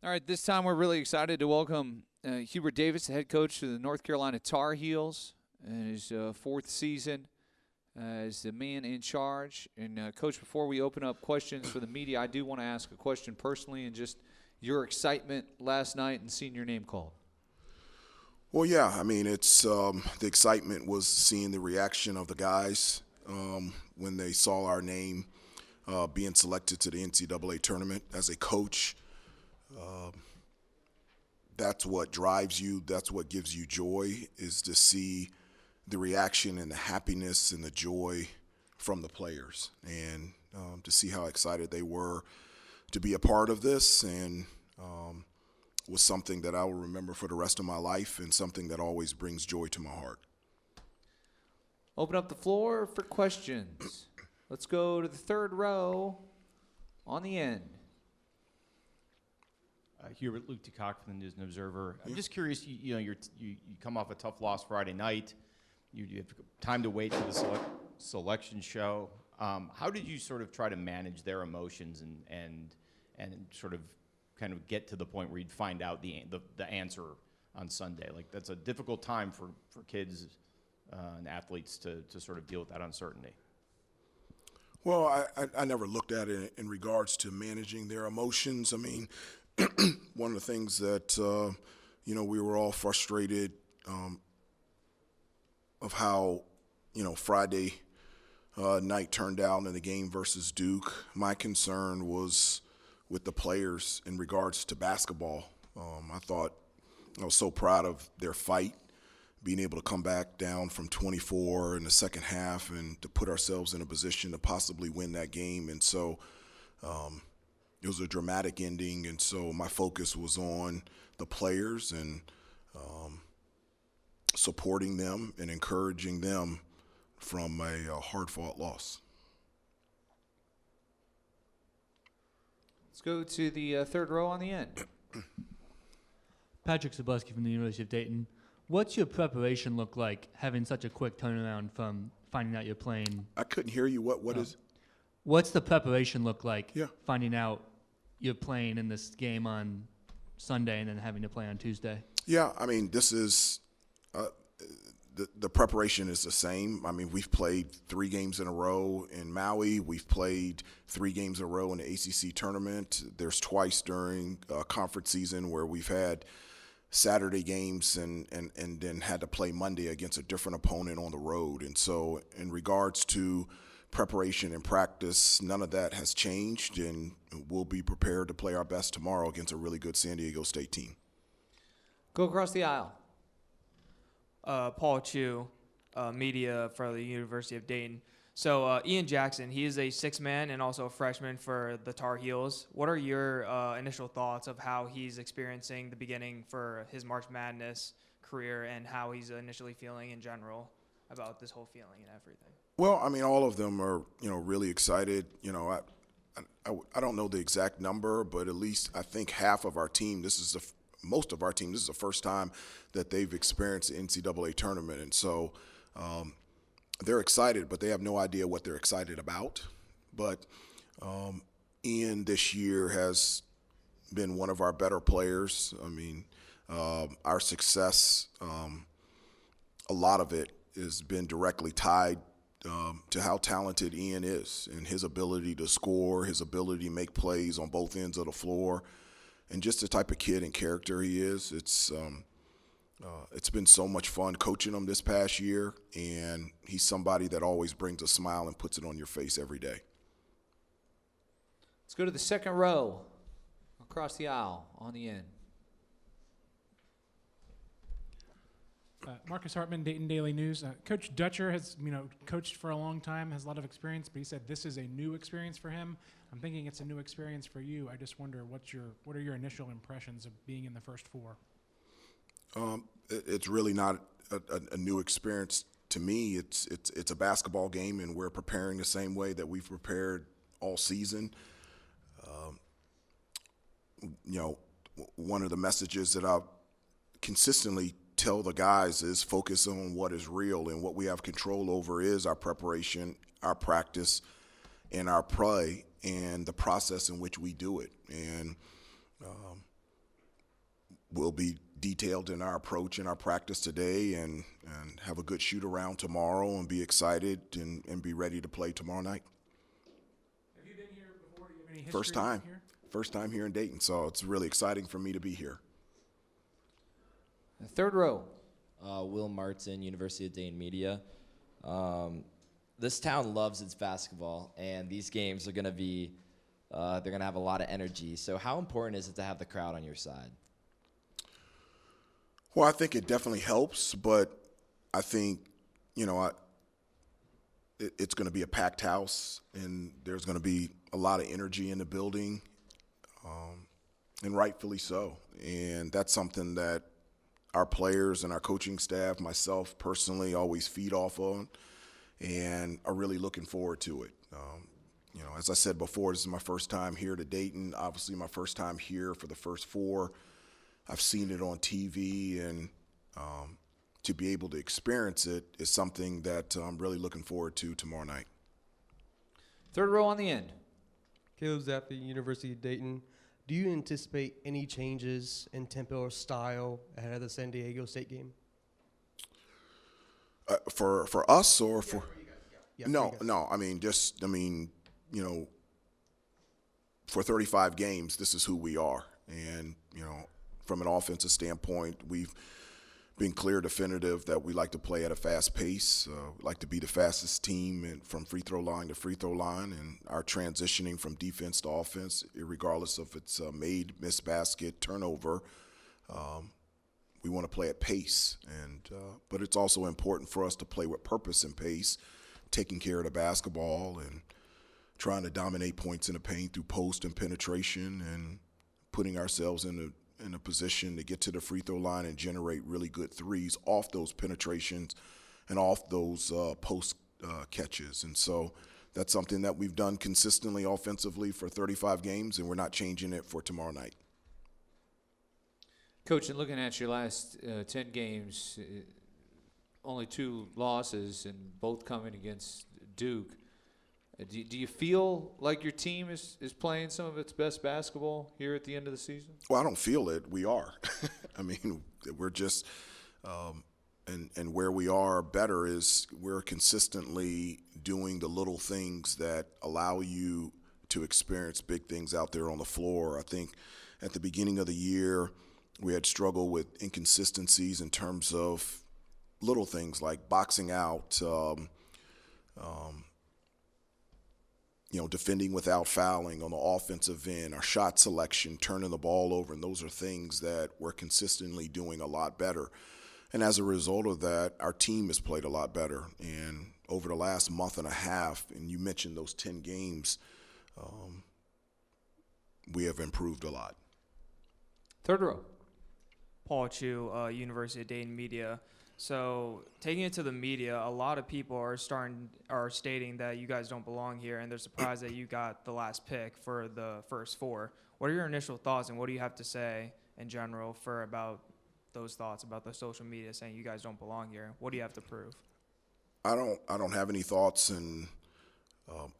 All right, this time we're really excited to welcome Hubert Davis, the head coach of the North Carolina Tar Heels, in his fourth season as the man in charge. And, Coach, before we open up questions for the media, I do want to ask a question personally and just your excitement last night and seeing your name called. Well, yeah, I mean, it's the excitement was seeing the reaction of the guys when they saw our name being selected to the NCAA tournament. As a coach, that's what drives you. That's what gives you joy, is to see the reaction and the happiness and the joy from the players, and to see how excited they were to be a part of this, and was something that I will remember for the rest of my life, and something that always brings joy to my heart. Open up the floor for questions. Let's go to the third row on the end. Hubert, Luke DeCock from the News and Observer. I'm just curious, you come off a tough loss Friday night. You have time to wait for the selection show. How did you sort of try to manage their emotions and sort of kind of get to the point where you'd find out the answer on Sunday? Like, that's a difficult time for kids and athletes to sort of deal with that uncertainty. Well, I never looked at it in regards to managing their emotions. I mean, one of the things that, we were all frustrated of how, Friday night turned out in the game versus Duke. My concern was with the players in regards to basketball. I thought I was so proud of their fight, being able to come back down from 24 in the second half and to put ourselves in a position to possibly win that game. And so it was a dramatic ending, and so my focus was on the players and supporting them and encouraging them from a hard-fought loss. Let's go to the third row on the end. Patrick Zabuski from the University of Dayton. What's your preparation look like, having such a quick turnaround from finding out you're playing? I couldn't hear you. What is? What's the preparation look like, Yeah. finding out you're playing in this game on Sunday and then having to play on Tuesday? Yeah, I mean, this is the preparation is the same. I mean, we've played 3 games in a row in Maui. We've played 3 games in a row in the ACC tournament. There's twice during conference season where we've had Saturday games and then had to play Monday against a different opponent on the road. And so in regards to preparation and practice, none of that has changed, and we'll be prepared to play our best tomorrow against a really good San Diego State team. Go across the aisle. Paul Chu, media for the University of Dayton. So Ian Jackson, he is a 6-man and also a freshman for the Tar Heels. What are your initial thoughts of how he's experiencing the beginning for his March Madness career and how he's initially feeling in general about this whole feeling and everything? Well, I mean, all of them are, really excited. I don't know the exact number, but at least I think half of our team, most of our team, this is the first time that they've experienced the NCAA tournament. And so they're excited, but they have no idea what they're excited about. But Ian this year has been one of our better players. I mean, our success, a lot of it has been directly tied to how talented Ian is and his ability to score, his ability to make plays on both ends of the floor, and just the type of kid and character he is. It's been so much fun coaching him this past year, and he's somebody that always brings a smile and puts it on your face every day. Let's go to the second row across the aisle on the end. Marcus Hartman, Dayton Daily News. Coach Dutcher has, coached for a long time, has a lot of experience, but he said this is a new experience for him. I'm thinking it's a new experience for you. I just wonder what are your initial impressions of being in the first 4? It's really not a new experience to me. It's a basketball game, and we're preparing the same way that we've prepared all season. One of the messages that I consistently tell the guys is focus on what is real, and what we have control over is our preparation, our practice, and our play, and the process in which we do it. And will be detailed in our approach in our practice today, and have a good shoot around tomorrow, and be excited and be ready to play tomorrow night. Have you been here before? Do you have any history First time. here? First time here in Dayton, so it's really exciting for me to be here. The third row. Will Martin, University of Dayton Media. This town loves its basketball, and these games are going to be, they're going to have a lot of energy. So how important is it to have the crowd on your side? Well, I think it definitely helps, but I think, it's going to be a packed house, and there's going to be a lot of energy in the building, and rightfully so. And that's something that our players and our coaching staff, myself personally, always feed off on, and are really looking forward to it. As I said before, this is my first time here to Dayton. Obviously, my first time here for the first four. I've seen it on TV, and to be able to experience it is something that I'm really looking forward to tomorrow night. Third row on the end. Caleb Zappi, University of Dayton. Do you anticipate any changes in tempo or style ahead of the San Diego State game? For us or for? Yeah, No, for you guys. no. For 35 games, this is who we are. And, from an offensive standpoint, we've been clear, definitive that we like to play at a fast pace. We like to be the fastest team from free throw line to free throw line, and our transitioning from defense to offense, regardless of it's made, missed basket, turnover, we want to play at pace. But it's also important for us to play with purpose and pace, taking care of the basketball and trying to dominate points in the paint through post and penetration, and putting ourselves in a position to get to the free throw line and generate really good threes off those penetrations and off those post catches. And so that's something that we've done consistently offensively for 35 games, and we're not changing it for tomorrow night. Coach, in looking at your last 10 games, only 2 losses, and both coming against Duke. Do you feel like your team is playing some of its best basketball here at the end of the season? Well, I don't feel it. We are. We're just and where we are better is we're consistently doing the little things that allow you to experience big things out there on the floor. I think at the beginning of the year, we had struggled with inconsistencies in terms of little things like boxing out, defending without fouling on the offensive end, our shot selection, turning the ball over, and those are things that we're consistently doing a lot better. And as a result of that, our team has played a lot better. And over the last month and a half, and you mentioned those 10 games, we have improved a lot. Third row. Paul Chu, University of Dayton Media. So taking it to the media, a lot of people are stating that you guys don't belong here, and they're surprised that you got the last pick for the first 4. What are your initial thoughts, and what do you have to say in general about those thoughts about the social media saying you guys don't belong here? What do you have to prove? I don't have any thoughts, and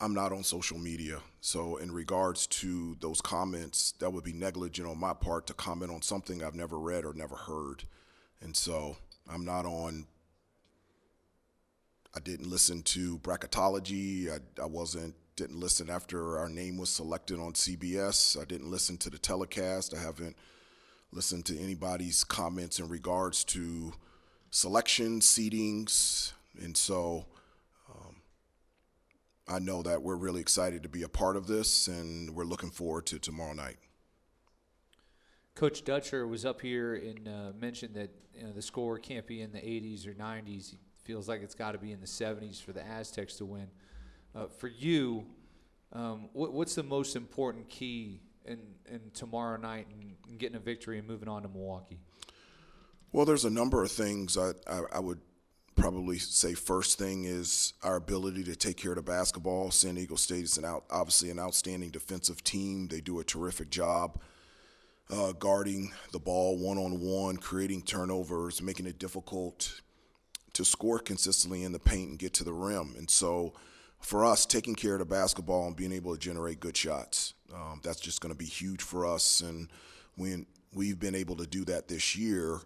I'm not on social media. So in regards to those comments, that would be negligent on my part to comment on something I've never read or never heard. And so I'm not on. I didn't listen to bracketology. I didn't listen after our name was selected on CBS. I didn't listen to the telecast. I haven't listened to anybody's comments in regards to selection, seedings. And so I know that we're really excited to be a part of this, and we're looking forward to tomorrow night. Coach Dutcher was up here and mentioned that the score can't be in the 80s or 90s. He feels like it's got to be in the 70s for the Aztecs to win. For you, what's the most important key in tomorrow night and getting a victory and moving on to Milwaukee? Well, there's a number of things. I would probably say first thing is our ability to take care of the basketball. San Diego State is obviously an outstanding defensive team. They do a terrific job guarding the ball one-on-one, creating turnovers, making it difficult to score consistently in the paint and get to the rim. And so for us, taking care of the basketball and being able to generate good shots, that's just going to be huge for us. And when we've been able to do that this year.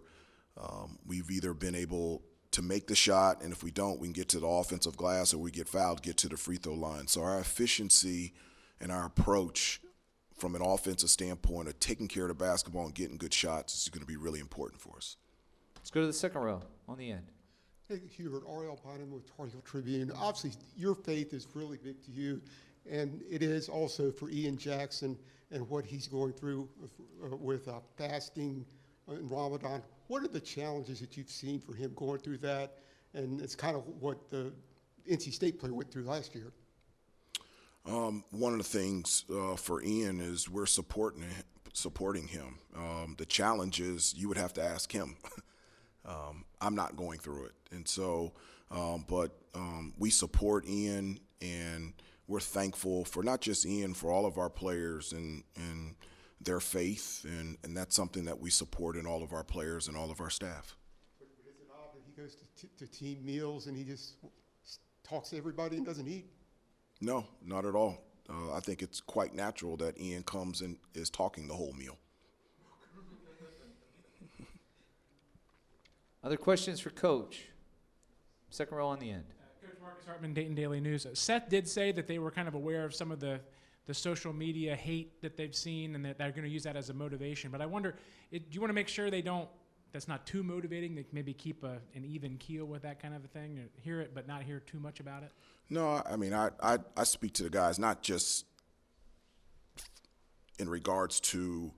We've either been able to make the shot, and if we don't, we can get to the offensive glass, or we get fouled, get to the free throw line. So our efficiency and our approach from an offensive standpoint of taking care of the basketball and getting good shots is going to be really important for us. Let's go to the second row on the end. Hey, Hubert, Ariel Bynum with Tar Heel Tribune. Obviously, your faith is really big to you, and it is also for Ian Jackson and what he's going through with fasting in Ramadan. What are the challenges that you've seen for him going through that? And it's kind of what the NC State player went through last year. One of the things for Ian is we're supporting him. The challenge is you would have to ask him. I'm not going through it. And so, but we support Ian, and we're thankful for not just Ian, for all of our players and their faith, and that's something that we support in all of our players and all of our staff. But is it odd that he goes to team meals and he just talks to everybody and doesn't eat? No, not at all. I think it's quite natural that Ian comes and is talking the whole meal. Other questions for Coach? Second row on the end. Coach Marcus Hartman, Dayton Daily News. Seth did say that they were kind of aware of some of the social media hate that they've seen, and that they're going to use that as a motivation. But I wonder, do you want to make sure they don't, that's not too motivating, they maybe keep an even keel with that kind of a thing, or hear it but not hear too much about it? No, I mean, I speak to the guys not just in regards to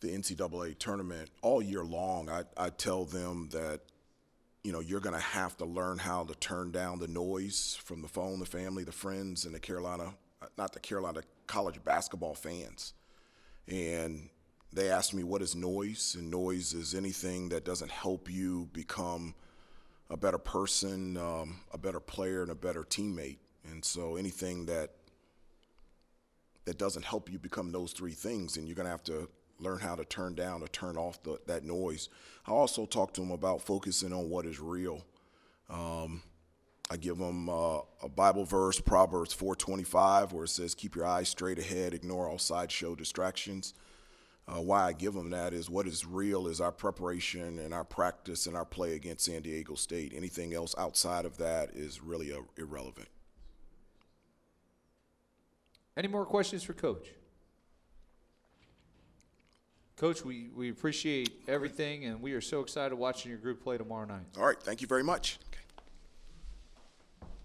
the NCAA tournament. All year long, I tell them that, you know, you're going to have to learn how to turn down the noise from the phone, the family, the friends, and the Carolina college basketball fans. And they asked me, what is noise? And noise is anything that doesn't help you become a better person, a better player, and a better teammate. And so anything that doesn't help you become those three things, and you're going to have to learn how to turn down or turn off that noise. I also talk to them about focusing on what is real. I give them a Bible verse, Proverbs 4:25, where it says, keep your eyes straight ahead, ignore all sideshow distractions. Why I give them that is what is real is our preparation and our practice and our play against San Diego State. Anything else outside of that is really irrelevant. Any more questions for Coach? Coach, we appreciate everything, and we are so excited watching your group play tomorrow night. All right, thank you very much.